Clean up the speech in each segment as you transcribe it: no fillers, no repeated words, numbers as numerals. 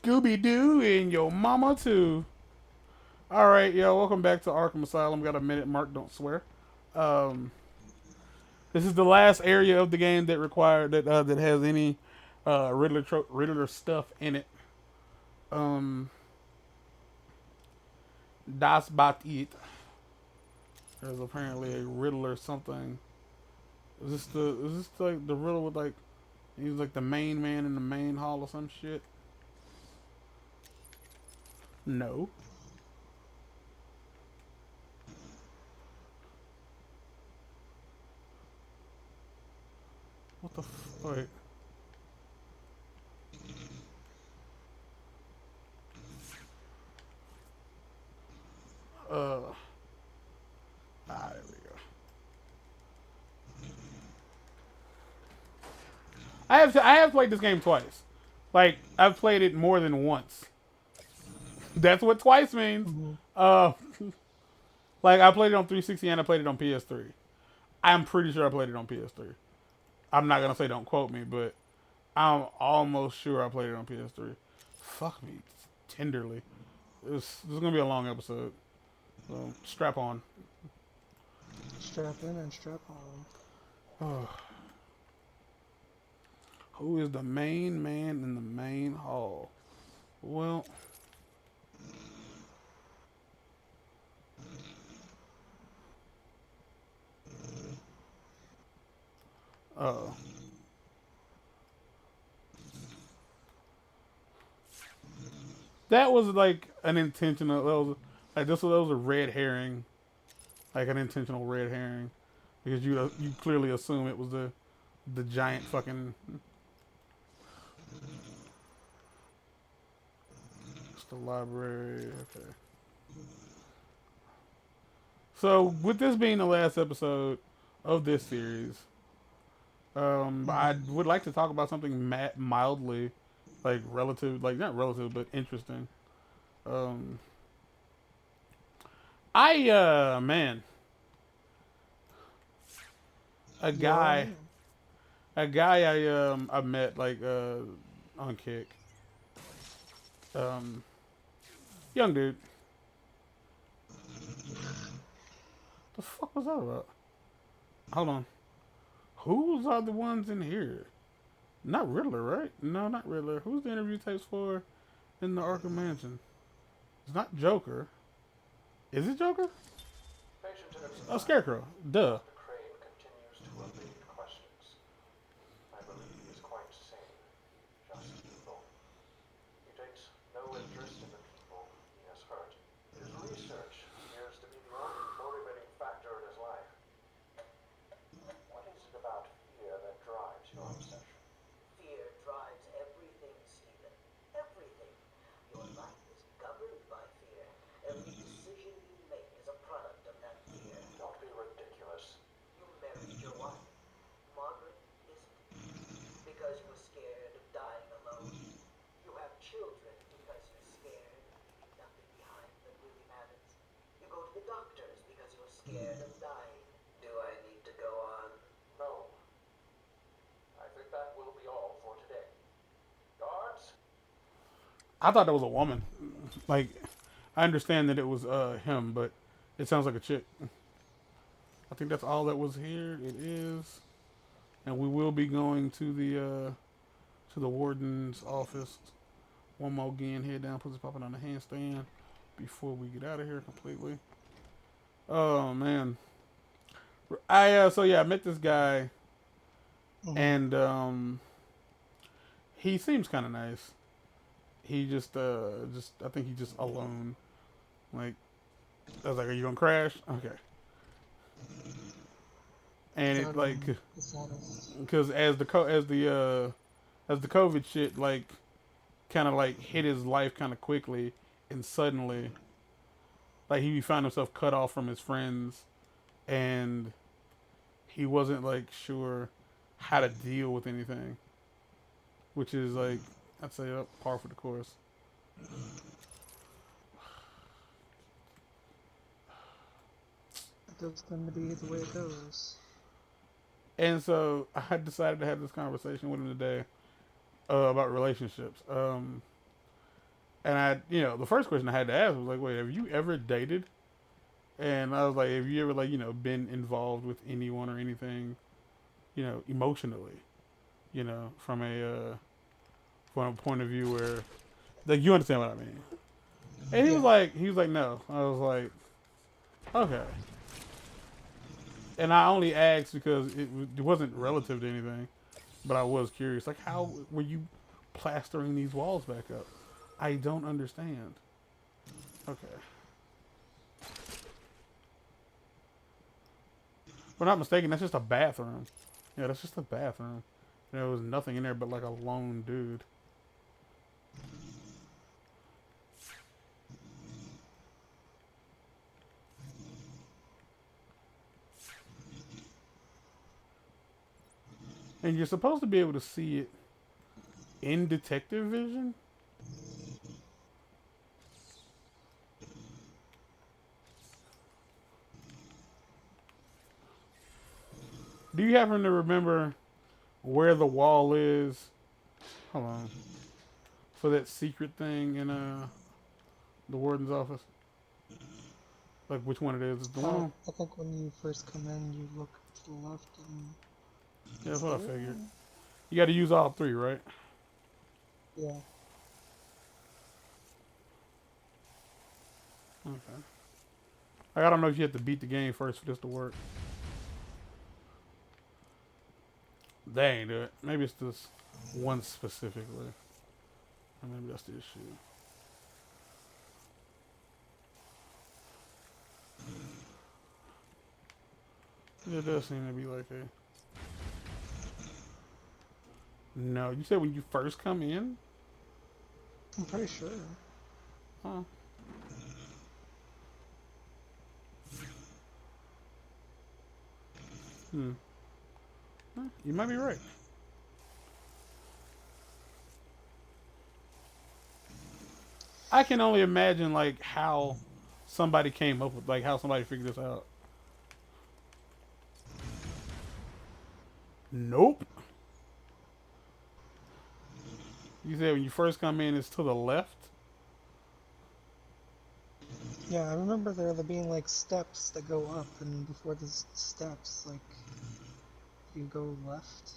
Scooby-Doo and your mama too. All right, yo, welcome back to Arkham Asylum. Got a minute mark, don't swear. Um, this is the last area of the game that that has any Riddler stuff in it. Um, Das Bat It. There's apparently a Riddler something. Is this like the Riddler with like he's like the main man in the main hall or some shit? No. What the fuck? Uh, there we go. I have played this game twice. Like I've played it more than once. That's what twice means. Mm-hmm. Uh, like I played it on 360 and I played it on PS3. I'm pretty sure I played it on PS3. I'm not gonna say don't quote me, but I'm almost sure I played it on PS3. Fuck me tenderly. This is gonna be a long episode. So strap on. Strap in and strap on. Who is the main man in the main hall? Well, uh, that was like an intentional. That was a red herring, like an intentional red herring, because you clearly assume it was the giant fucking. It's the library. Okay. So with this being the last episode of this series, I Mm-hmm. would like to talk about something mildly, like relative, like not relative, but interesting. Um, man, a You are guy, man. I met like on Kick, um, young dude. The fuck was that about? Hold on. Who's are the ones in here? Not Riddler, right? No, not Riddler. Who's the interview tapes for in the Arkham Mansion? It's not Joker. Is it Joker? Patient in its Oh, mind, Scarecrow. Duh. Dr. Crane continues to evade questions. I believe he is quite sane, just evil. He takes no interest in the people he has hurt. His research appears to be the only motivating factor in his life. What is it about fear that drives your obsession? Fear drives everything, Stephen. Everything. Your life is governed by fear. Every decision you make is a product of that fear. Don't be ridiculous. You married your wife. Margaret isn't. Because you were scared of dying alone. You have children because you're scared of leaving nothing behind that really matters. You go to the doctors because you're scared of dying. Do I need to go on? No. I think that will be all for today. Guards, I thought that was a woman. Like, I understand that it was him, but it sounds like a chick. I think that's all that was here. It is, and we will be going to the warden's office. One more again, head down, puts it popping on the handstand before we get out of here completely. Oh man, I met this guy Mm-hmm. and he seems kind of nice. He just I think he's just alone. Like I was like, are you gonna crash? Okay. And it like Sounding dishonest. because as the COVID shit like kind of like hit his life kind of quickly and suddenly, like he found himself cut off from his friends and he wasn't like sure how to deal with anything, which is like I'd say up par for the course. It does tend to be the way it goes. And so I decided to have this conversation with him today about relationships. And the first question I had to ask was like, wait, have you ever dated? And I was like, have you ever like, been involved with anyone or anything, emotionally, from a point of view where, like, you understand what I mean? And Yeah. he was like, no. I was like, okay. And I only asked because it wasn't relative to anything, but I was curious. Like, how were you plastering these walls back up? I don't understand. Okay. If I'm not mistaken, that's just a bathroom. Yeah, that's just a bathroom. There was nothing in there but like a lone dude. And you're supposed to be able to see it in detective vision. Do you happen to remember where the wall is? Hold on. For that secret thing in the warden's office? Like which one it is? Is the one on? I think when you first come in, you look to the left and Yeah, that's what I here. figured. You got to use all three, right? Yeah. Okay. Like, I don't know if you have to beat the game first for this to work. They ain't do it. Maybe it's this one specifically. Or maybe that's the issue. It does seem to be like a... No, you said when you first come in? I'm pretty sure. Huh. Hmm. Huh, you might be right. I can only imagine, like, how somebody came up with, like, how somebody figured this out. Nope. You said when you first come in, it's to the left? Yeah, I remember there being like steps that go up, and before the steps, like you go left.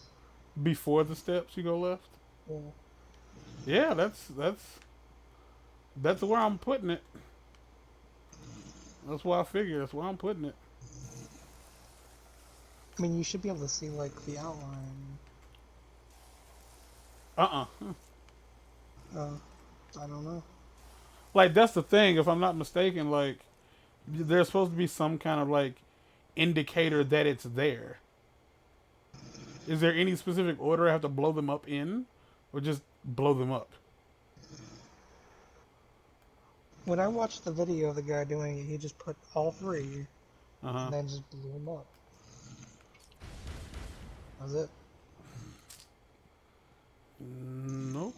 Before the steps, you go left? Yeah. Yeah, that's where I'm putting it. That's why I figure. That's where I'm putting it. I mean, you should be able to see like the outline. Uh-uh. I don't know. Like, that's the thing. If I'm not mistaken, like, there's supposed to be some kind of, like, indicator that it's there. Is there any specific order I have to blow them up in? Or just blow them up? When I watched the video of the guy doing it, he just put all three Uh-huh. and then just blew them up. That was it. Nope.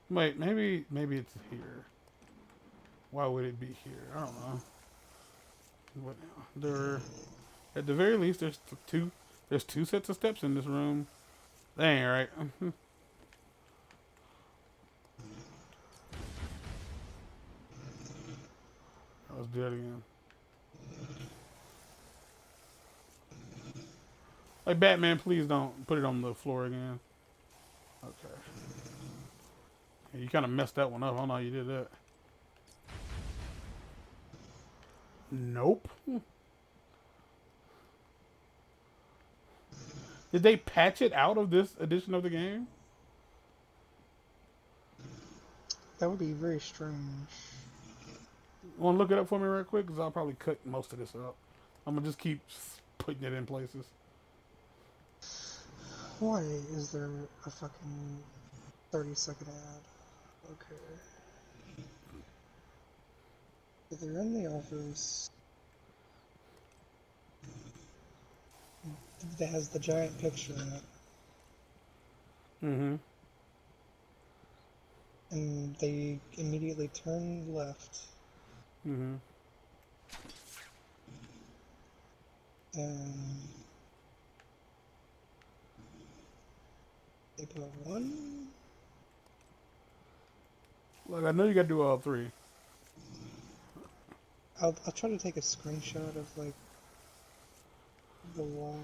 Wait, maybe it's here. Why would it be here? I don't know. What there? At the very least, two. There's two sets of steps in this room. That ain't right. Let's do that again. Like, Batman, please don't put it on the floor again. Okay. Yeah, you kind of messed that one up. I don't know how you did that. Nope. Did they patch it out of this edition of the game? That would be very strange. Want to look it up for me real quick? Because I'll probably cut most of this up. I'm going to just keep putting it in places. Why is there a fucking 30-second ad? Okay. If they're in the office that has the giant picture in it, Mm-hmm. and they immediately turn left, Mm-hmm. and they put one, Like I know you got to do all three. I'll try to take a screenshot of like the wall.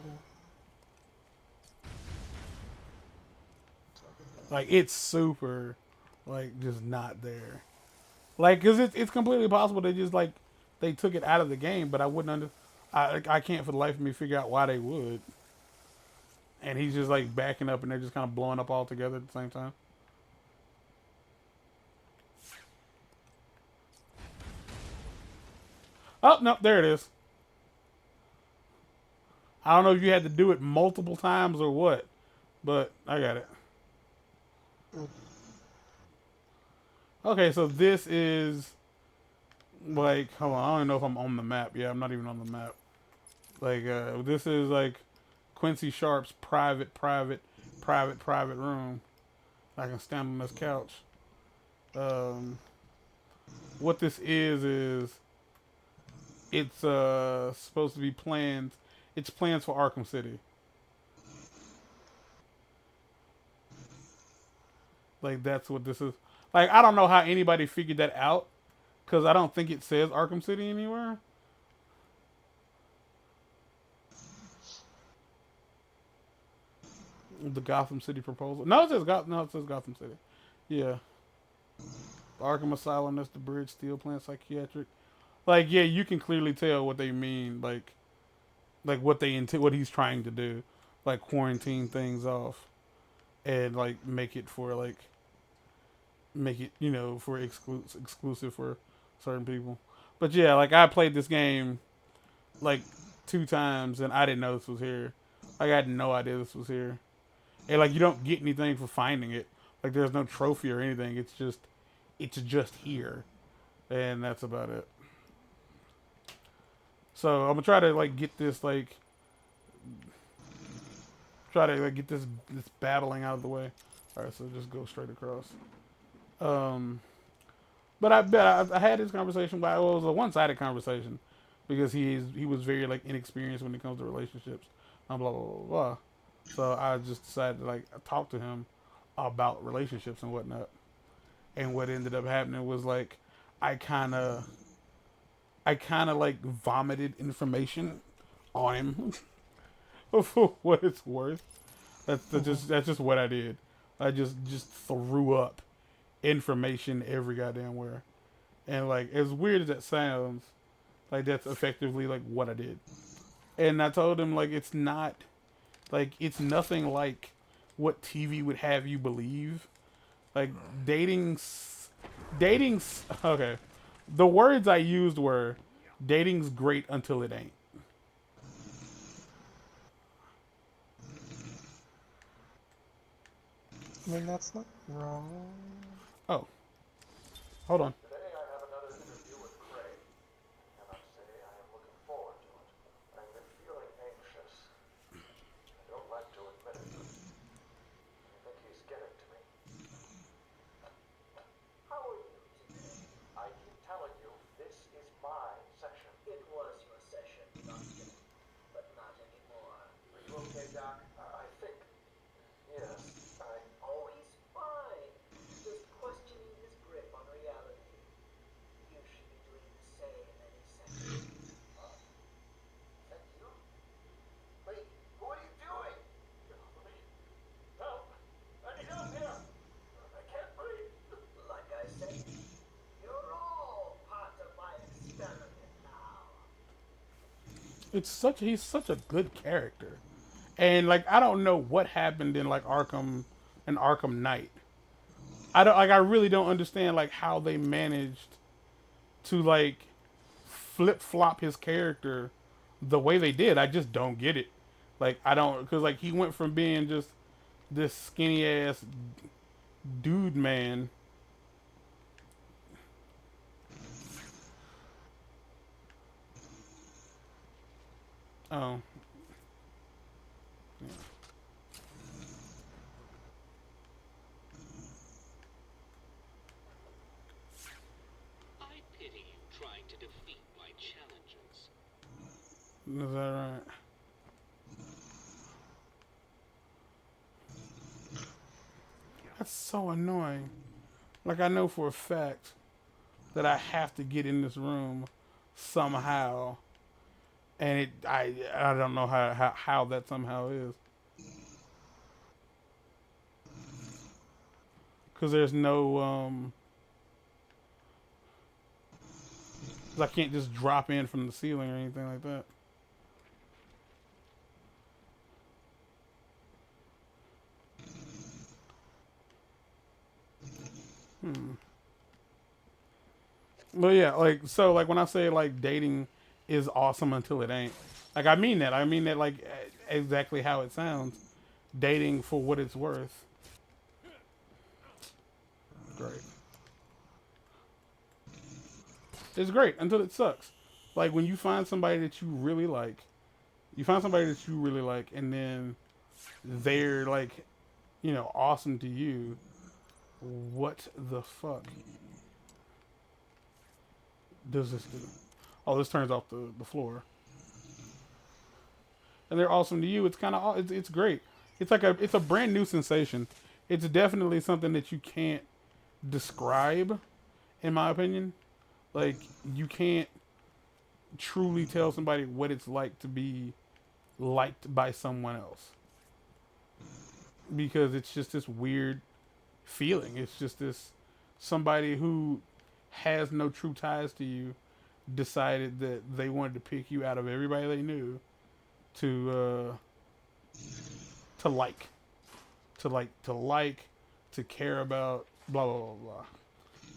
Like it's super, like just not there. Like, cause it's completely possible they just like they took it out of the game, but I wouldn't I can't for the life of me figure out why they would. And he's just like backing up, and they're just kind of blowing up all together at the same time. Oh no, there it is. I don't know if you had to do it multiple times or what, but I got it. Okay, so this is like, hold on, I don't even know if I'm on the map. Yeah, I'm not even on the map. Like, this is like Quincy Sharp's private room. I can stand on this couch. Um, what this is it's supposed to be plans. It's plans for Arkham City. Like that's what this is. Like I don't know how anybody figured that out because I don't think it says Arkham City anywhere. The Gotham City proposal. No, it says Gotham City. Yeah. Arkham Asylum. That's the bridge. Steel plant. Psychiatric. Like yeah, you can clearly tell what they mean. Like what what he's trying to do. Like quarantine things off and like make it for exclusive for certain people. But yeah, like I played this game like 2 times and I didn't know this was here. Like I had no idea this was here. And like you don't get anything for finding it. Like there's no trophy or anything. It's just here, and that's about it. So I'm gonna try to like get this get this battling out of the way. All right, so just go straight across. Um, but I bet I had this conversation. Well, it was a one-sided conversation because he was very like inexperienced when it comes to relationships. Blah blah blah blah blah. So I just decided to like talk to him about relationships and whatnot. And what ended up happening was like I kind of I kind of like vomited information on him for what it's worth. That's just what I did. I just threw up information every goddamn where. And like as weird as that sounds, like that's effectively like what I did. And I told him like it's nothing like what TV would have you believe. Like dating's okay. The words I used were dating's great until it ain't. I mean, that's not wrong. Oh, hold on. Today I have another interview with Craig. I cannot say I am looking forward to it. I've been feeling anxious. I don't like to admit it, but I think he's getting to me. How are you today? I keep telling you, this is my session. It was your session, Doctor, but not anymore. Are you okay, Doc? I think. Yes, Oh, he's fine. Just questioning his grip on reality. You should be doing the same any second. Is that you? Wait, what are you doing? Help! I need help here! I can't breathe. Like I said, you're all part of my experiment now. He's such a good character. And like I don't know what happened in like Arkham Knight. I really don't understand like how they managed to like flip flop his character the way they did. I just don't get it. Like I don't because like he went from being just this skinny ass dude man. Oh. Yeah. I pity you trying to defeat my challengers. Is that right? That's so annoying. Like I know for a fact that I have to get in this room somehow, and I don't know how that somehow is, because there's no 'cause I can't just drop in from the ceiling or anything like that. But yeah, like so, like when I say like dating is awesome until it ain't, like I mean that. I mean that like exactly how it sounds. Dating for what it's worth. Great. It's great until it sucks. Like when you find somebody that you really like, and then they're like, awesome to you. What the fuck does this do? Oh, this turns off the floor. And they're awesome to you. It's kind of it's great. It's a brand new sensation. It's definitely something that you can't describe, in my opinion. Like you can't truly tell somebody what it's like to be liked by someone else, because it's just this weird feeling. It's just this somebody who has no true ties to you decided that they wanted to pick you out of everybody they knew to to like to care about, blah blah blah blah.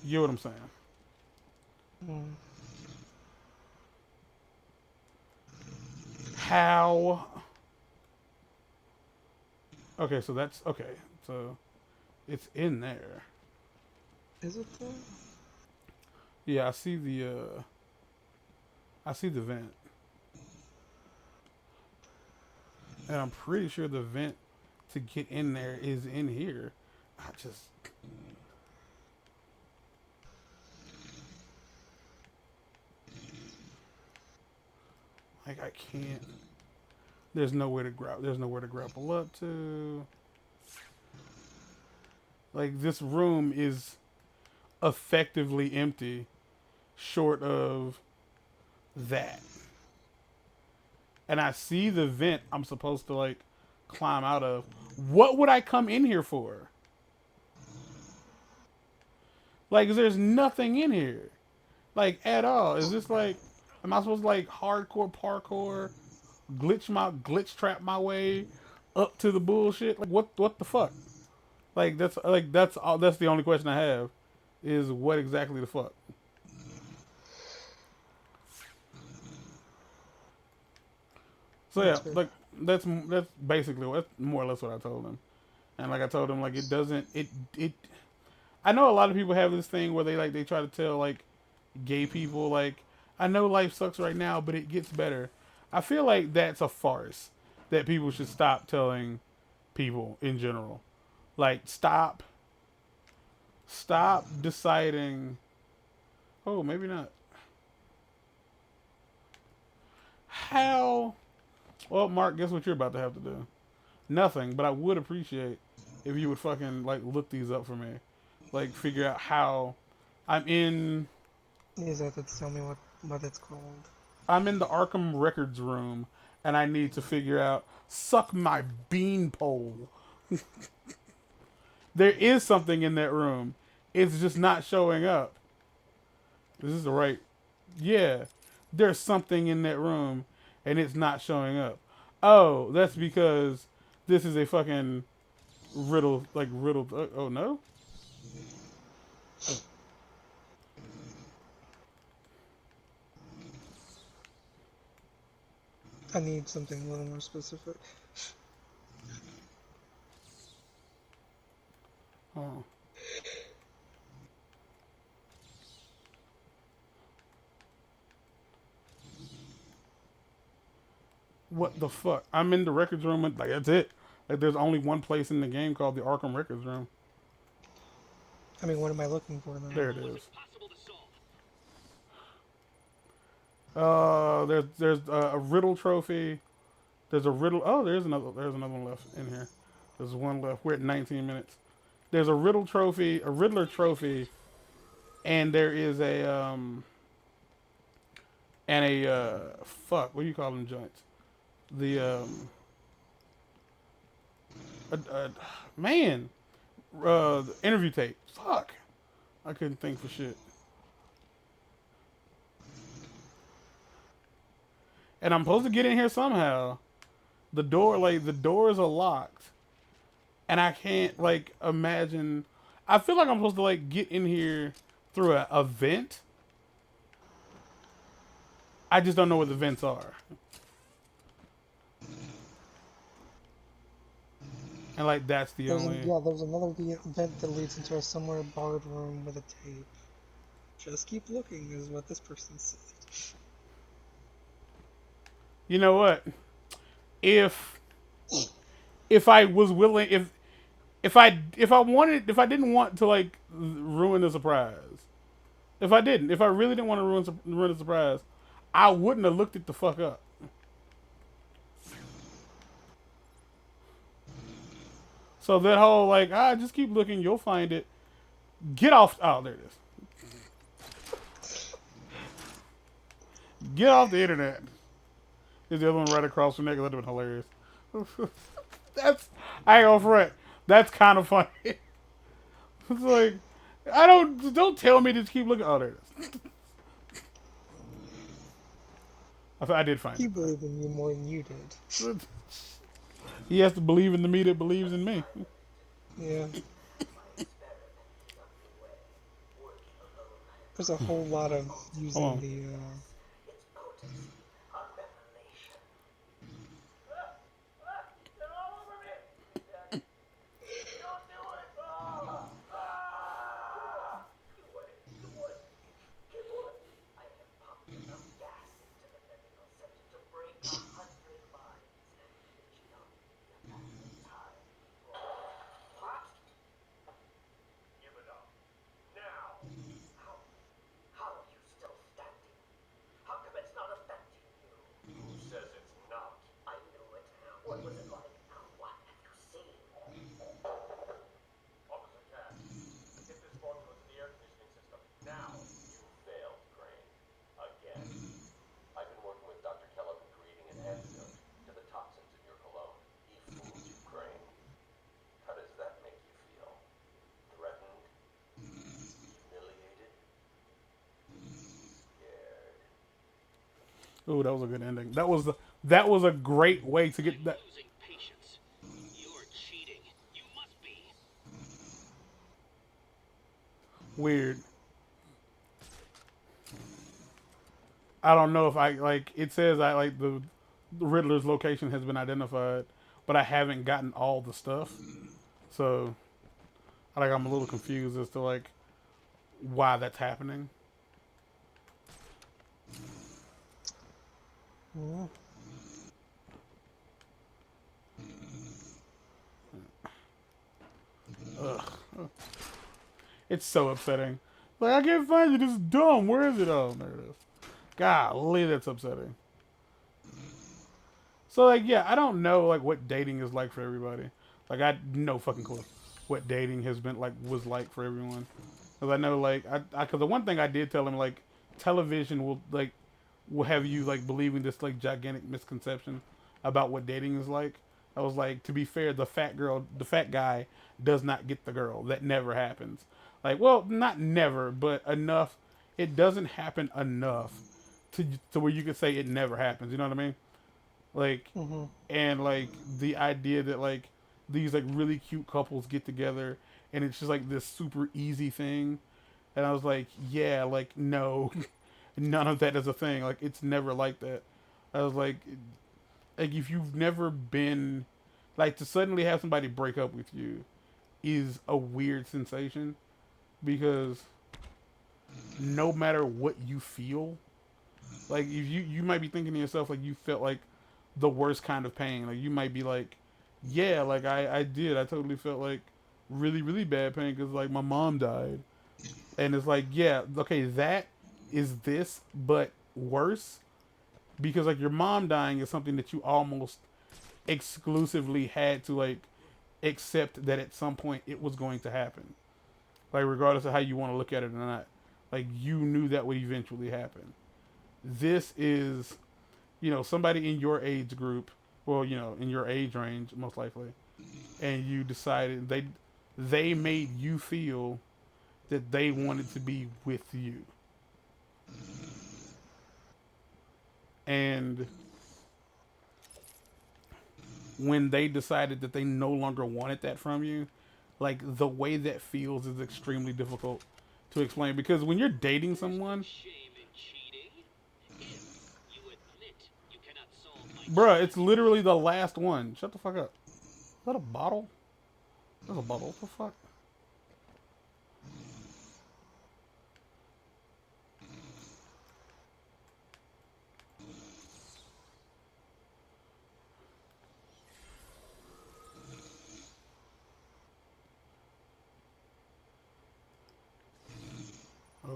You know what I'm saying? Mm. How? Okay, so that's okay. So it's in there. Is it though? Yeah, I see the vent. And I'm pretty sure the vent to get in there is in here. I just like I can't. There's nowhere to grapple up to. Like this room is effectively empty, short of that. And I see the vent I'm supposed to like climb out of. What would I come in here for? Like, there's nothing in here, like at all. Is this like, am I supposed to like hardcore parkour, glitch trap my way up to the bullshit? Like, what the fuck? That's all. That's the only question I have, is what exactly the fuck. So yeah, That's fair. like that's basically that's more or less what I told him. And like I told him, like it doesn't it. I know a lot of people have this thing where they try to tell like gay people like, I know life sucks right now, but it gets better. I feel like that's a farce that people should stop telling people in general. Like stop deciding. Oh, maybe not. How? Well, Mark, guess what you're about to have to do? Nothing, but I would appreciate if you would fucking like look these up for me. Like figure out how I'm in You just have to tell me what it's called. I'm in the Arkham Records room and I need to figure out suck my beanpole. There is something in that room. It's just not showing up. This is the right. Yeah. There's something in that room and it's not showing up. Oh, that's because this is a fucking riddle. Oh, no? I need something a little more specific. Oh. What the fuck? I'm in the records room and like that's it. Like there's only one place in the game called the Arkham Records room. I mean, what am I looking for then? There it is. There's a riddle trophy. There's a riddle. Oh, there's another one left in here. There's one left. We're at 19 minutes. There's a Riddler trophy, and there is a fuck. What do you call them joints? The uh, man, the interview tape. Fuck, I couldn't think for shit. And I'm supposed to get in here somehow. The doors are locked, and I can't like imagine. I feel like I'm supposed to like get in here through a vent. I just don't know what the vents are, and like that's the only. There's another vent that leads into a somewhere barred room with a tape. Just keep looking, is what this person said. You know what? If if I was willing, if I didn't want to like ruin the surprise, if I really didn't want to ruin the surprise, I wouldn't have looked it the fuck up. So that whole like, just keep looking, you'll find it. Get off. Oh, there it is. Get off the internet. Is the other one right across from there? 'Cause that'd have been hilarious. That's I ain't gonna front. That's kind of funny. It's like don't tell me to just keep looking. Oh, there it is. I did find He it. believed in you more than you did. He has to believe in the me that believes in me. Yeah. My experiment is underway. Working alone, I have There's a whole lot of Hold using on. the its potency, a revelation. They're all over me! Don't do it! You would. Get wood. I have pumped enough gas into the medical center to break 100 minds. It should only be a matter of time before. What? Give it up. Now! How? How are you still standing? How come it's not affecting you? Who says it's not? I knew it. What was it like? What have you seen? Officer Cash, get this formula to the air conditioning system. Now! You failed, Crane. Again. I've been working with Dr. Kellogg in creating an antidote to the toxins in your cologne. He fooled you, Crane. How does that make you feel? Threatened? Humiliated? Scared? Ooh, that was a good ending. That was a great way to get that. Losing patience. You're cheating. You must be. Weird. I don't know if I like. It says I like the Riddler's location has been identified, but I haven't gotten all the stuff. So, I'm a little confused as to like why that's happening. yeah. Ugh. It's so upsetting. Like I can't find you. This is dumb. Where is it? Oh, there it is. Golly, that's upsetting. So like, yeah, I don't know like what dating is like for everybody. Like I no fucking clue what dating has been like was like for everyone. Because I know like because the one thing I did tell him like television will have you like believing this like gigantic misconception about what dating is like. I was like, to be fair, the fat guy does not get the girl. That never happens. Like, well, not never, but enough. It doesn't happen enough to where you could say it never happens. You know what I mean? Like, Mm-hmm. and like the idea that like these like really cute couples get together and it's just like this super easy thing. And I was like, yeah, like no, none of that is a thing. Like it's never like that. I was like if you've never been like to suddenly have somebody break up with you is a weird sensation because no matter what you feel, like if you might be thinking to yourself like you felt like the worst kind of pain. Like you might be like, yeah, like I did. I totally felt like really really bad pain because like my mom died, and it's like yeah, okay, that is this, but worse because like your mom dying is something that you almost exclusively had to like accept that at some point it was going to happen. Like, regardless of how you want to look at it or not. Like, you knew that would eventually happen. This is, somebody in your age group, well, in your age range, most likely, and you decided they made you feel that they wanted to be with you. And when they decided that they no longer wanted that from you, like, the way that feels is extremely difficult to explain, because when you're dating someone, Shame in cheating. If you admit you cannot solve my bruh, it's literally the last one. Shut the fuck up. Is that a bottle? That's a bottle. What the fuck?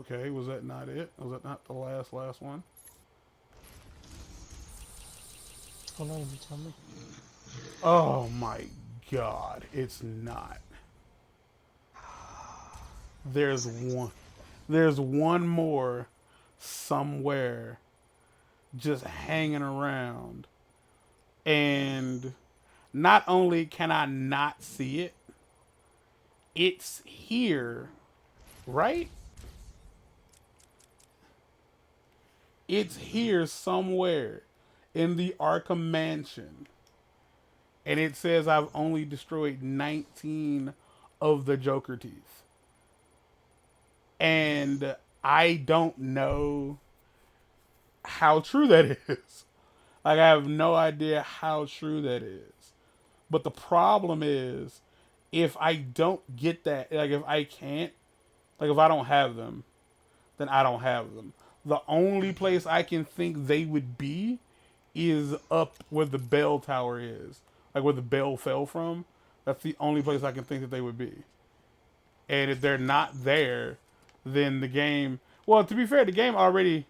Okay, was that not it? Was that not the last one? Oh no, you tell me. Oh my god, it's not. There's one. There's one more somewhere just hanging around. And not only can I not see it, it's here, right? It's here somewhere in the Arkham Mansion. And it says I've only destroyed 19 of the Joker teeth. And I don't know how true that is. Like, I have no idea how true that is. But the problem is, if I don't get that, like, if I can't, like, if I don't have them, then I don't have them. The only place I can think they would be is up where the bell tower is. Like, where the bell fell from. That's the only place I can think that they would be. And if they're not there, then the game... Well, to be fair, the game already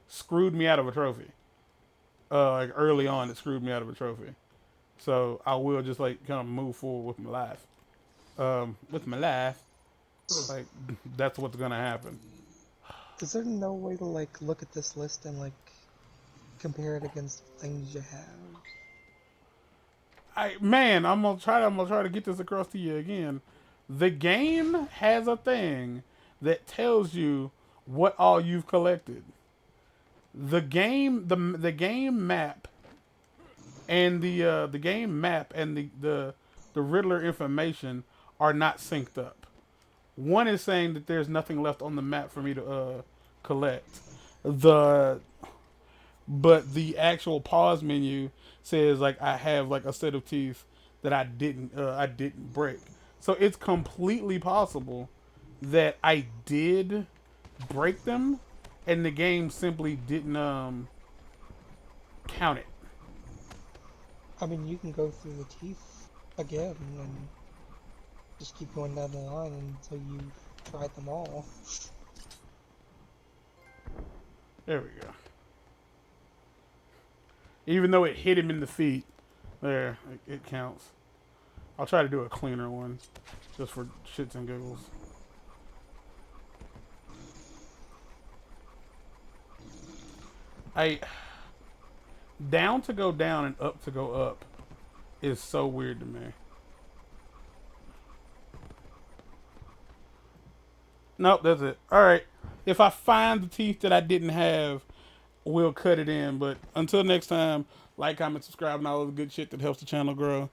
screwed me out of a trophy. Like, early on, it screwed me out of a trophy. So, I will just, like, kind of move forward with my life. Like, that's what's gonna happen. Is there no way to like look at this list and like compare it against things you have? I'm gonna try to get this across to you again. The game has a thing that tells you what all you've collected. The game map and the game map and the Riddler information are not synced up. One is saying that there's nothing left on the map for me to collect. The But the actual pause menu says like I have like a set of teeth that I didn't break. So it's completely possible that I did break them and the game simply didn't count it. I mean, you can go through the teeth again and just keep going down the line until you've tried them all. There we go. Even though it hit him in the feet, there, it counts. I'll try to do a cleaner one, just for shits and giggles. Down to go down and up to go up is so weird to me. Nope, that's it. Alright. If I find the teeth that I didn't have, we'll cut it in. But until next time, like, comment, subscribe, and all of the good shit that helps the channel grow.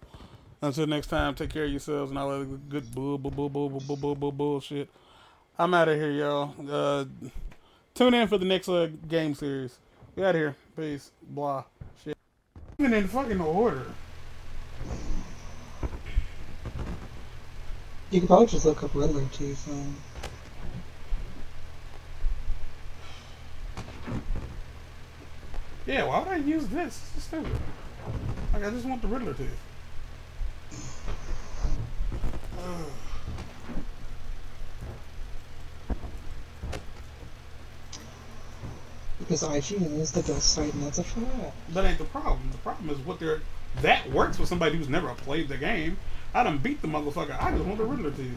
Until next time, take care of yourselves and all of the good bullshit. I'm out of here, y'all. Tune in for the next game series. We out of here. Peace. Blah. Shit. Even in fucking order. You could probably just look up Riddler teeth. Yeah, why would I use this? This is stupid. Like, I just want the Riddler teeth. Because IGN is the best site, and that's a fact. That ain't the problem. The problem is what they're That works for somebody who's never played the game. I done beat the motherfucker. I just want the Riddler to you.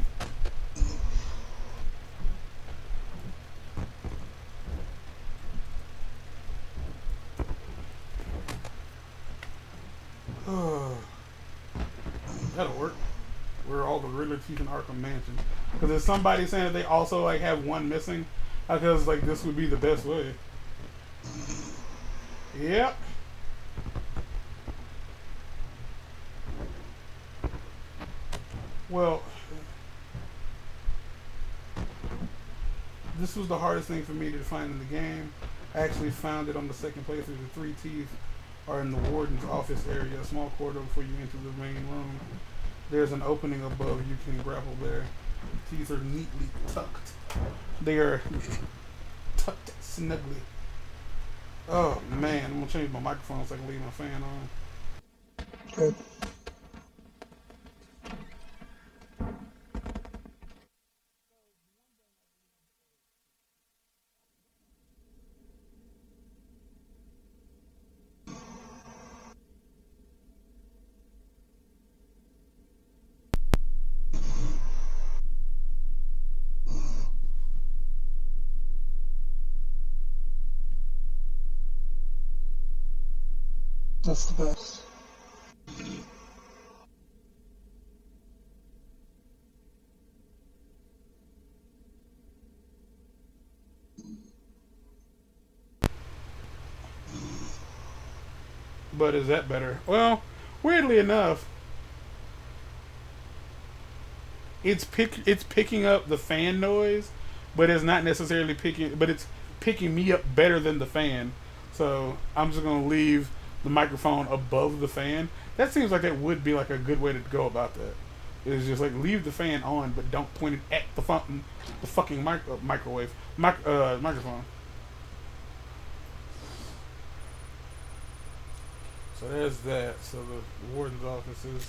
That'll work. Where are all the Riddler teeth in Arkham Mansion? Because there's somebody saying that they also like have one missing. Because like this would be the best way. Yep. Well, this was the hardest thing for me to find in the game. I actually found it on the second playthrough. The 3 teeth are in the warden's office area, a small corridor before you enter the main room. There's an opening above. You can grapple there. The teeth are neatly tucked. They are tucked snugly. Oh man, I'm gonna change my microphone so I can leave my fan on. Good. That's the best. But is that better? Well, weirdly enough, it's picking up the fan noise, but it's not necessarily it's picking me up better than the fan. So I'm just gonna leave the microphone above the fan. That seems like that would be like a good way to go about that. It's just like leave the fan on, but don't point it at the fucking microphone. So there's that. So the warden's office is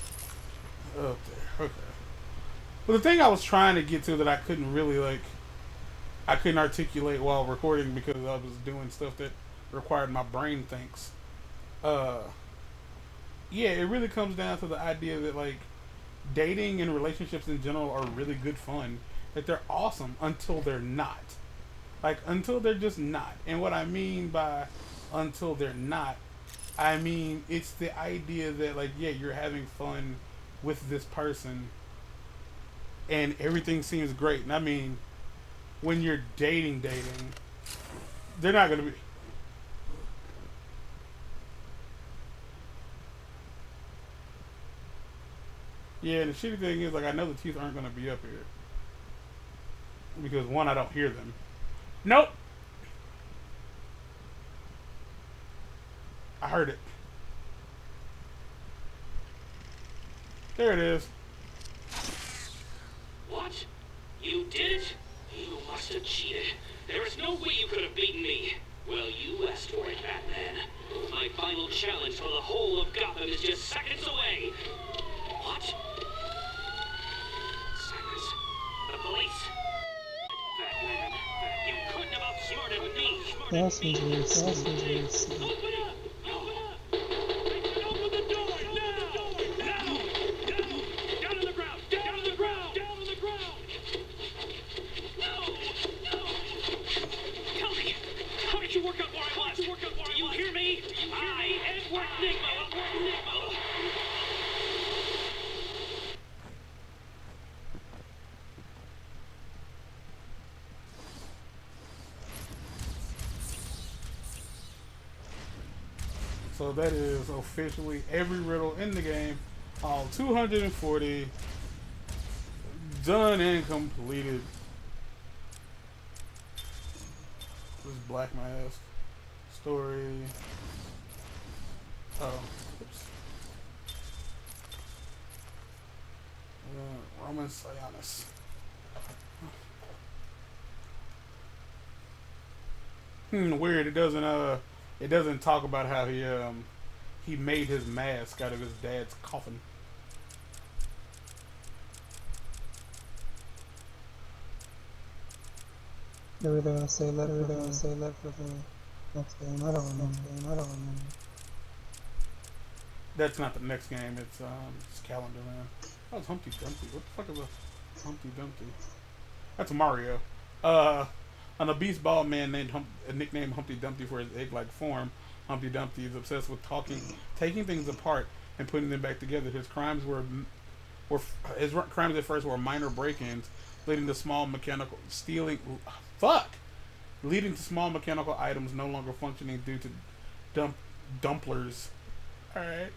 up there. Okay. Well, the thing I was trying to get to that I couldn't really I couldn't articulate while recording because I was doing stuff that required my brain thinks. Yeah, it really comes down to the idea that like dating and relationships in general are really good fun. That they're awesome until they're not. Like until they're just not. And what I mean by until they're not, I mean it's the idea that like yeah, you're having fun with this person and everything seems great. And I mean when you're dating, they're not gonna be. Yeah, and the shitty thing is, like, I know the teeth aren't gonna be up here because one, I don't hear them. Nope, I heard it. There it is. What? You did it? You must have cheated. There is no way you could have beaten me. Well, you asked for it, Batman. My final challenge for the whole of Gotham is just seconds away. What? Silence. The police. Batman, you couldn't have outsmarted me. That's injuries. Open up! Open up! Open the door now! Now! Down on the ground! Down on the ground! Down on the ground! No! Tell me, how did you work out where I was? Do you hear me? I, Edward Nigma. So that is officially every riddle in the game, all 240, done and completed. This is Black Mask story. Oh, oops. Roman Sionis. Weird. It doesn't talk about how he made his mask out of his dad's coffin. They were gonna say that for the next game. I don't remember. That's not the next game. It's Calendar Man. That was Humpty Dumpty. What the fuck is a Humpty Dumpty? That's Mario. Uh, an obese bald man nicknamed Humpty Dumpty for his egg-like form. Humpty Dumpty is obsessed with taking things apart and putting them back together. His crimes at first were minor break-ins, leading to small mechanical stealing. Fuck, leading to small mechanical items no longer functioning due to Dumplers. All right.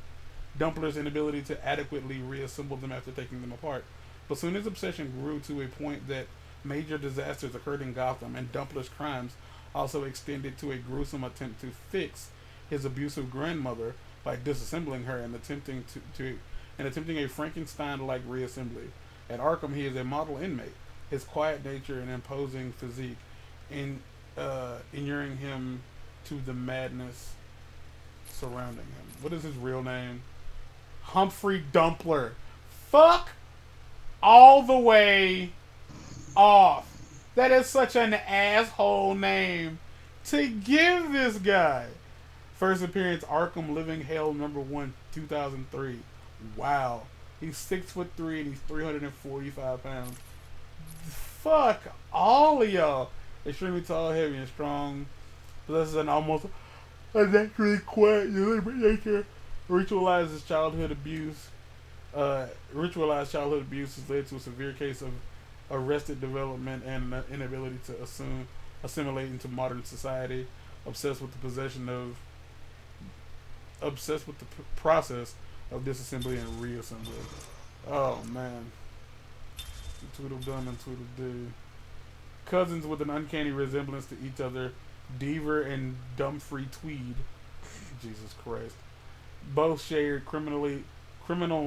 Dumpler's inability to adequately reassemble them after taking them apart. But soon his obsession grew to a point that major disasters occurred in Gotham, and Dumpler's crimes also extended to a gruesome attempt to fix his abusive grandmother by disassembling her and attempting a Frankenstein-like reassembly. At Arkham, he is a model inmate. His quiet nature and imposing physique inuring him to the madness surrounding him. What is his real name? Humphrey Dumpler. Fuck all the way off. That is such an asshole name to give this guy. First appearance, Arkham Living Hell #1, 2003. Wow. He's 6'3" and he's 345 pounds. Fuck all of y'all. Extremely tall, heavy, and strong. Possesses an almost unnaturally quiet, deliberate nature. Ritualized childhood abuse has led to a severe case of arrested development and an inability to assimilate into modern society. Obsessed with the process of disassembly and reassembly. Oh man, Tweedledum and Tweedledee, cousins with an uncanny resemblance to each other. Deaver and Dumfrey Tweed. Jesus Christ. Both shared criminal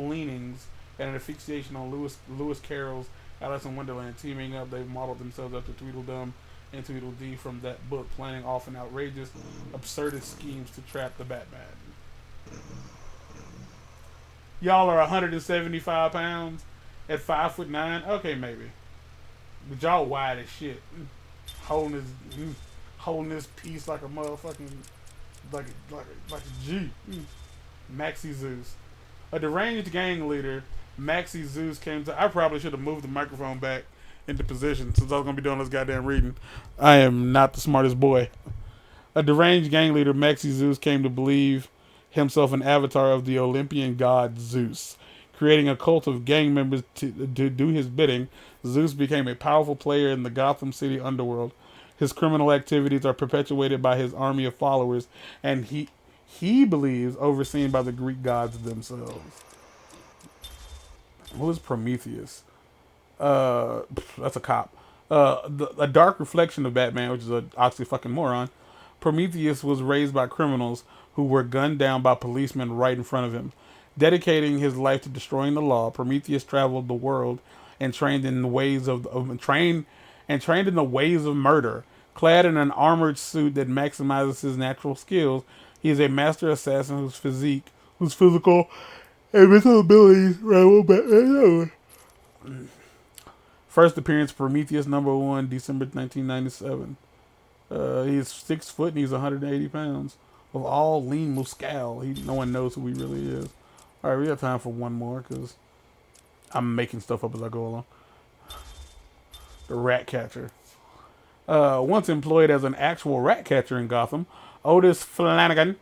leanings and an asphyxiation on Lewis Carroll's Alice in Wonderland. Teaming up, they've modeled themselves after Tweedledum and Tweedledee from that book, planning often outrageous, absurdist schemes to trap the Batman. Y'all are 175 pounds at 5'9". Okay, maybe. But y'all wide as shit. Holding this piece like a motherfucking like a G. Maxie Zeus. A deranged gang leader, Maxie Zeus came to... I probably should have moved the microphone back into position since I was going to be doing this goddamn reading. I am not the smartest boy. A deranged gang leader, Maxie Zeus, came to believe himself an avatar of the Olympian god Zeus. Creating a cult of gang members to do his bidding, Zeus became a powerful player in the Gotham City underworld. His criminal activities are perpetuated by his army of followers, and he believes overseen by the Greek gods themselves. Who is Prometheus? That's a cop. A dark reflection of Batman, which is a oxy-fucking-moron. Prometheus was raised by criminals who were gunned down by policemen right in front of him. Dedicating his life to destroying the law, Prometheus traveled the world and trained in the ways of murder. Clad in an armored suit that maximizes his natural skills, he is a master assassin whose physical and mental abilities rival Batman. First appearance, Prometheus #1, December 1997. He's 6 foot and he's 180 pounds. Of all lean Muscal, no one knows who he really is. All right, we have time for one more because I'm making stuff up as I go along. The Rat Catcher. Once employed as an actual rat catcher in Gotham, Otis Flanagan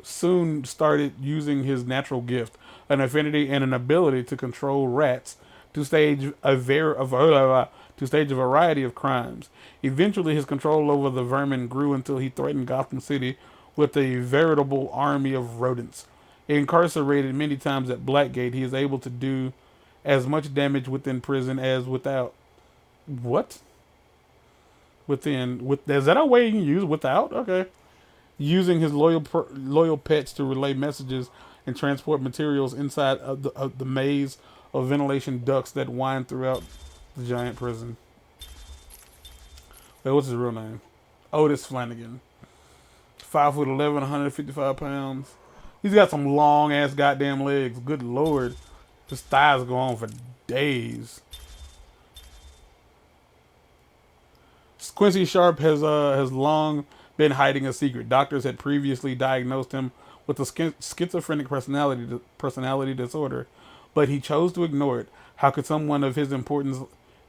soon started using his natural gift, an affinity and an ability to control rats, to stage a variety of crimes. Eventually, his control over the vermin grew until he threatened Gotham City with a veritable army of rodents. Incarcerated many times at Blackgate, he is able to do as much damage within prison as without. What? Is that a way you can use without? Okay. Using his loyal pets to relay messages and transport materials inside of the maze of ventilation ducts that wind throughout the giant prison. Wait, what's his real name? Otis Flanagan. 5'11", 155 pounds. He's got some long ass goddamn legs. Good lord. His thighs go on for days. Quincy Sharp has long been hiding a secret. Doctors had previously diagnosed him with a schizophrenic personality disorder, but he chose to ignore it. How could someone of his importance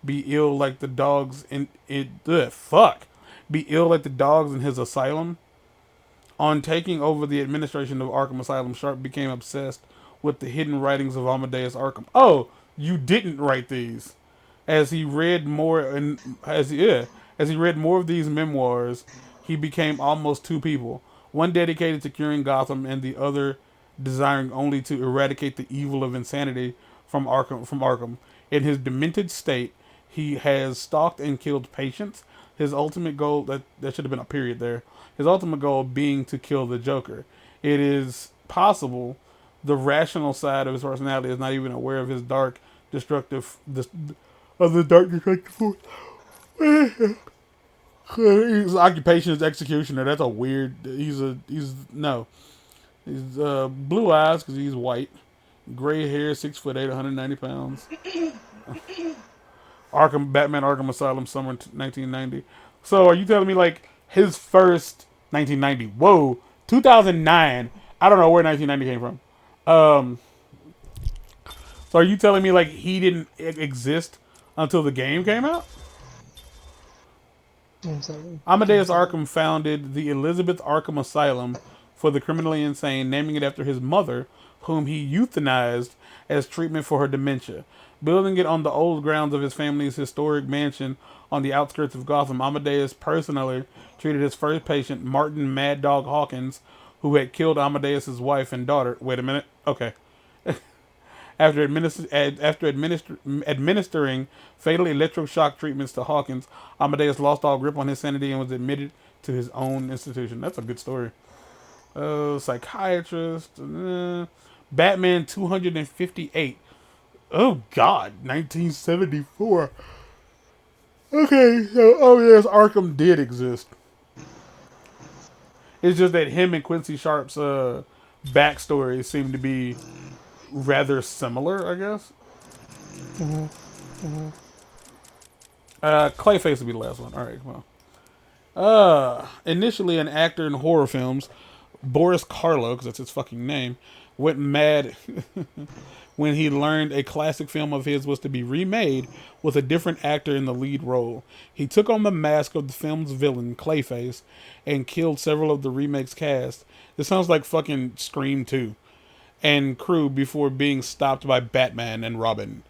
be ill like the dogs in it? Fuck, be ill like the dogs in his asylum? On taking over the administration of Arkham Asylum, Sharp became obsessed with the hidden writings of Amadeus Arkham. Oh, you didn't write these. As he read more and as he read more of these memoirs, he became almost two people. One dedicated to curing Gotham, and the other desiring only to eradicate the evil of insanity from Arkham. In his demented state, he has stalked and killed patients. His ultimate goal, that should have been a period there. His ultimate goal being to kill the Joker. It is possible the rational side of his personality is not even aware of his dark, destructive, of the dark, destructive force. His occupation is executioner. That's a weird. He's no. He's blue eyes because he's white, gray hair, 6'8", 190 pounds. Batman Arkham Asylum, summer 1990. So are you telling me like his first 1990? Whoa, 2009. I don't know where 1990 came from. Um, so are you telling me like he didn't exist until the game came out? Amadeus Arkham founded the Elizabeth Arkham Asylum for the criminally insane, naming it after his mother, whom he euthanized as treatment for her dementia. Building it on the old grounds of his family's historic mansion on the outskirts of Gotham, Amadeus personally treated his first patient, Martin Mad Dog Hawkins, who had killed Amadeus's wife and daughter. Wait a minute. Okay. Administering fatal electroshock treatments to Hawkins, Amadeus lost all grip on his sanity and was admitted to his own institution. That's a good story. Psychiatrist. Batman 258. Oh, God. 1974. Okay. So, oh, yes, Arkham did exist. It's just that him and Quincy Sharp's backstory seem to be rather similar, I guess. Clayface will be the last one. All right, well. Initially an actor in horror films, Boris Karloff, because that's his fucking name, went mad when he learned a classic film of his was to be remade with a different actor in the lead role. He took on the mask of the film's villain, Clayface, and killed several of the remake's cast. This sounds like fucking Scream 2. And crew before being stopped by Batman and Robin.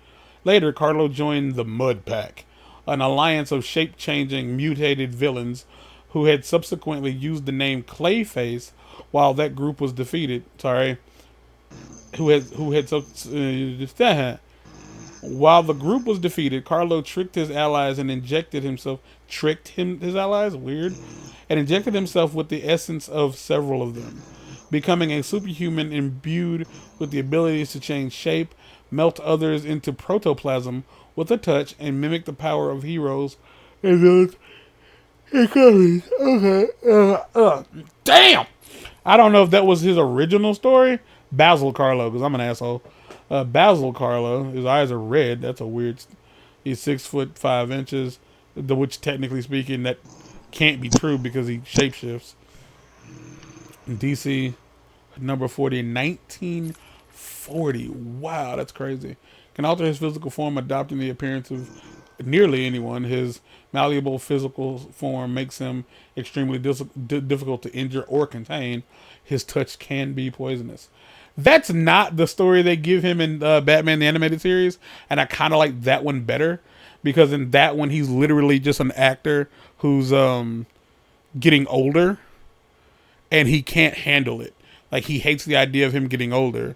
Later, Carlo joined the Mud Pack, an alliance of shape-changing, mutated villains who had subsequently used the name Clayface while that group was defeated. While the group was defeated, Carlo tricked his allies and injected himself. His allies? Weird. And injected himself with the essence of several of them, becoming a superhuman imbued with the abilities to change shape, melt others into protoplasm with a touch, and mimic the power of heroes and villains. Okay. Damn! I don't know if that was his original story. Basil Carlo, because I'm an asshole. Basil Carlo, his eyes are red. That's a weird. He's 6'5", which technically speaking, that can't be true because he shapeshifts. DC number 40, 1940. Wow, that's crazy. Can alter his physical form, adopting the appearance of nearly anyone. His malleable physical form makes him extremely difficult to injure or contain. His touch can be poisonous. That's not the story they give him in Batman the Animated Series, and I kind of like that one better, because in that one he's literally just an actor who's getting older, and he can't handle it. Like, he hates the idea of him getting older,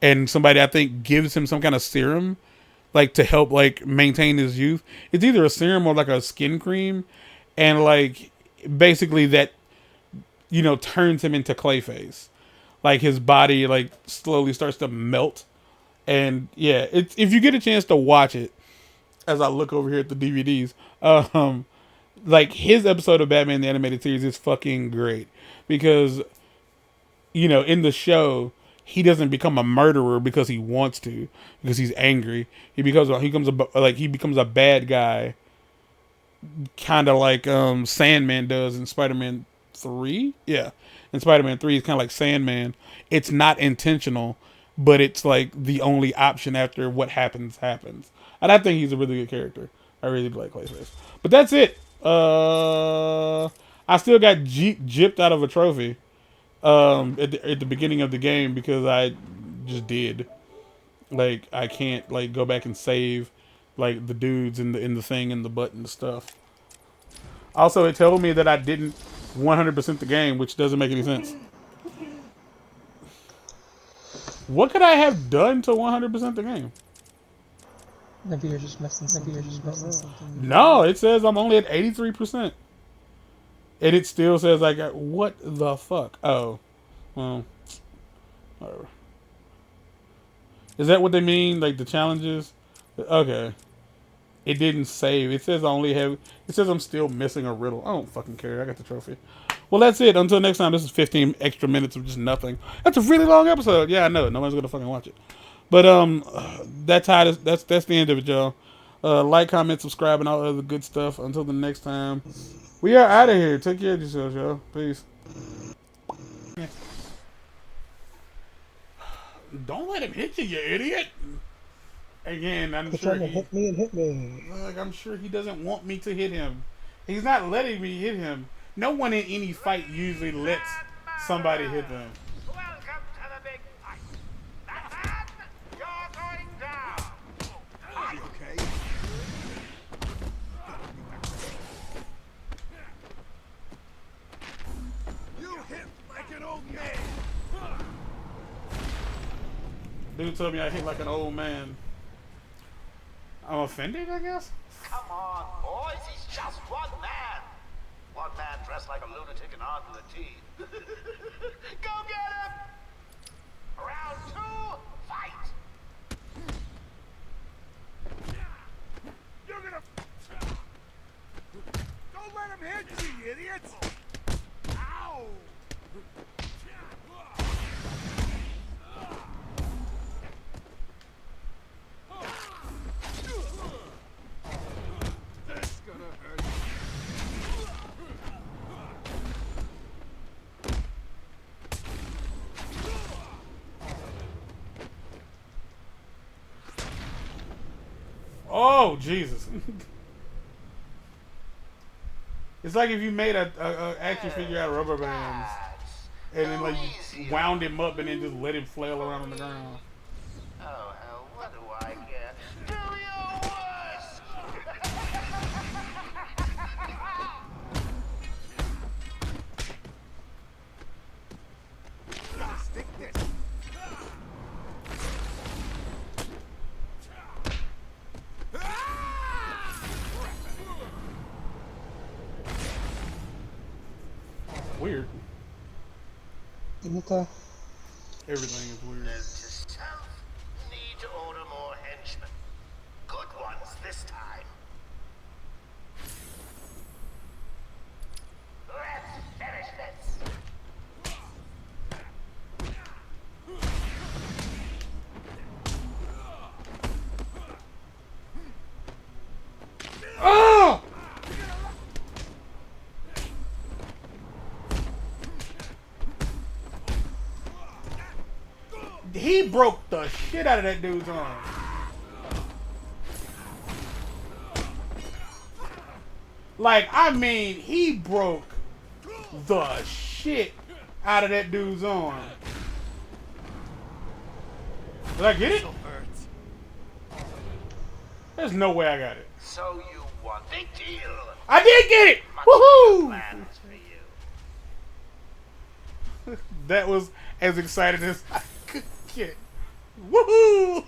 and somebody, I think, gives him some kind of serum, like, to help, like, maintain his youth. It's either a serum or like a skin cream, and like basically that, turns him into Clayface. Like, his body like slowly starts to melt. And yeah, if you get a chance to watch it, as I look over here at the DVDs, like, his episode of Batman the Animated Series is fucking great, because in the show he doesn't become a murderer because he wants to, because he's angry. He becomes a bad guy, kind of like Sandman does in Spider-Man 3. Yeah, in Spider-Man 3, it's kind of like Sandman. It's not intentional, but it's like the only option after what happens. And I think he's a really good character. I really do like Clayface. But that's it. I still got gypped out of a trophy at the beginning of the game because I just did. Like I can't like go back and save like the dudes in the thing and the button stuff. Also, it told me that I didn't 100% the game, which doesn't make any sense. What could I have done to 100% the game? Maybe you're just missing something. No, it says I'm only at 83%. And it still says like, what the fuck? Oh, well, whatever. Is that what they mean? Like the challenges? Okay. It didn't save. It says I only have. It says I'm still missing a riddle. I don't fucking care. I got the trophy. Well, that's it. Until next time, this is 15 extra minutes of just nothing. That's a really long episode. Yeah, I know. Nobody's gonna fucking watch it. But that's how. That's the end of it, y'all. Like, comment, subscribe, and all other good stuff. Until the next time, we are out of here. Take care of yourselves, y'all. Peace. Don't let him hit you, you idiot. Again, I'm sure he hit me and hit me. Like, I'm sure he doesn't want me to hit him. He's not letting me hit him. No one in any fight usually lets somebody hit them. Welcome to the big fight. Batman, you're going down. Are you okay? You hit like an old man. Dude told me I hit like an old man. I'm offended, I guess? Come on, boys. He's just one man. One man dressed like a lunatic and armed to the teeth. Go get him! Round 2, fight! You're gonna... Don't let him hit you, you idiots! Ow! That's gonna hurt. Oh, Jesus. It's like if you made a action figure out of rubber bands and then like you wound him up and then just let him flail around on the ground. Oh, hell, what do I care? Do your worst! Gotta stick this. Weird. Isn't it Everything is weird. Note to self, need to order more henchmen. Good ones this time. Let's finish this. Oh! He broke the shit out of that dude's arm. Like, I mean, he broke the shit out of that dude's arm. Did I get it? There's no way I got it. So you won. Big deal. I did get it! Much Woohoo! plans for you. That was as excited as I could get. Woohoo!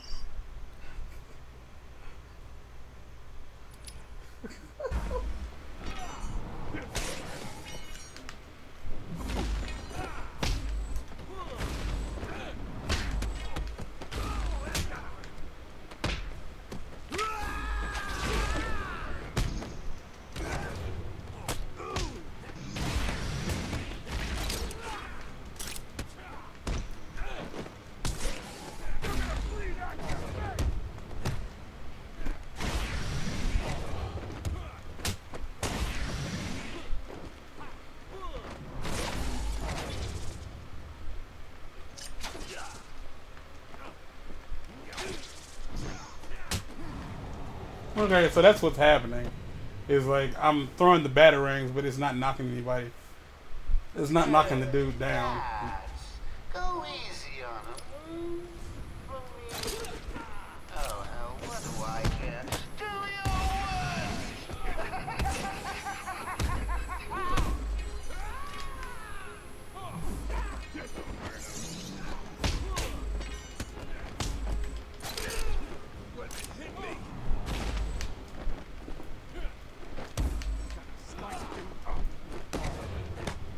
Okay, so that's what's happening. Is like I'm throwing the batarangs, but it's not knocking anybody. It's not knocking the dude down. Bats, go easy on him. For me, oh hell, what do I care? Do your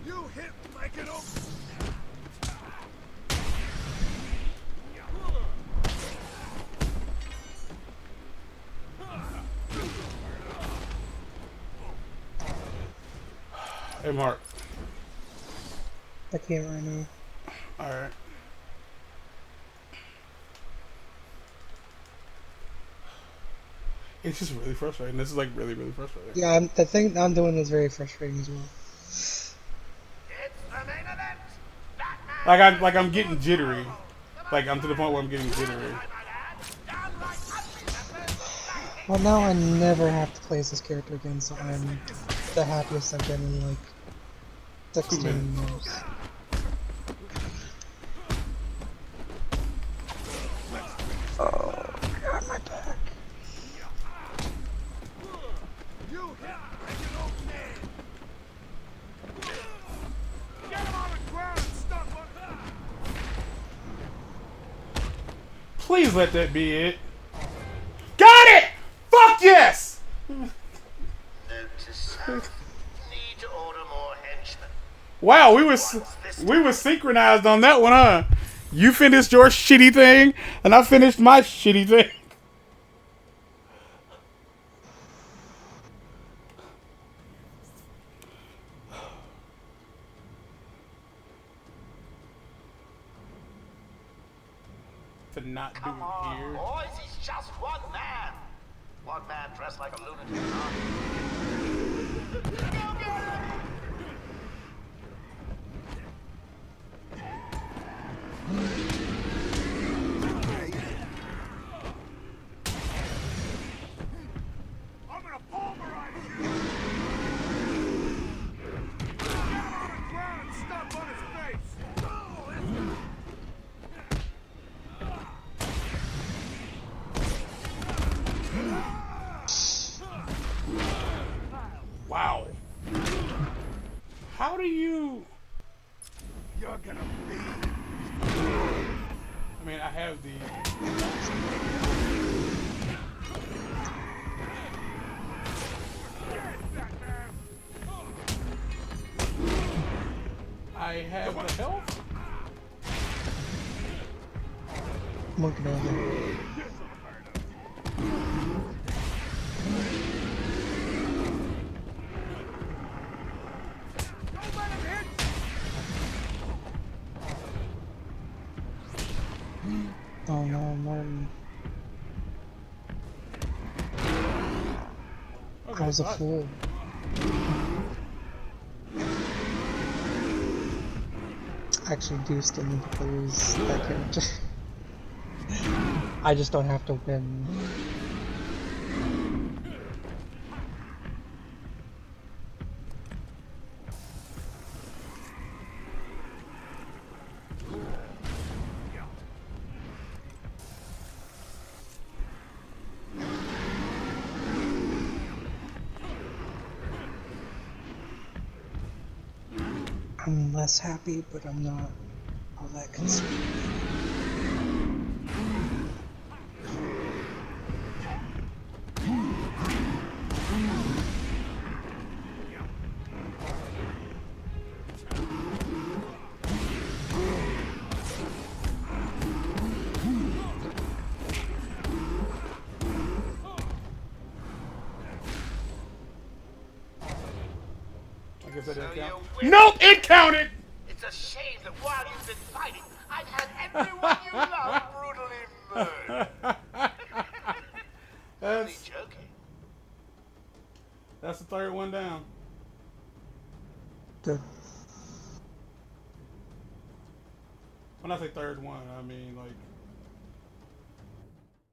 You hit like an old. Hey, Mark. I can't right now. All right. It's just really frustrating. This is like really, really frustrating. Yeah, the thing I'm doing is very frustrating as well. It's the main event. Batman. Like I'm getting jittery. Like I'm to the point where I'm getting jittery. Well, now I never have to play as this character again, so I'm the happiest I've been in like 16 years. Oh, God, my back. You hit like an old man. Get him on the ground and stop him. Please let that be it. Got it! Fuck yes! Note to self. Need to order more henchmen. Wow, we were synchronized on that one, huh? You finished your shitty thing, and I finished my shitty thing. To not do Come it on, here. boys, he's just one man. One man dressed like a lunatic. Go get him! I'm gonna pulverize you. Get him on the ground and stop on his face. Wow. How do you... You're gonna bleed. I mean, I have the... I have the health. I'm working on it. Don't let him hit you. Oh no, Martin. Okay, I was a so fool. I actually do still need to play as that character. I just don't have to win. I'm less happy, but I'm not all that concerned. I guess that didn't So count. you win. Nope, it counted! It's a shame that while you've been fighting, I've had everyone you love brutally murdered. Only That's, joking. that's the third one down. Good. When I say third one, I mean like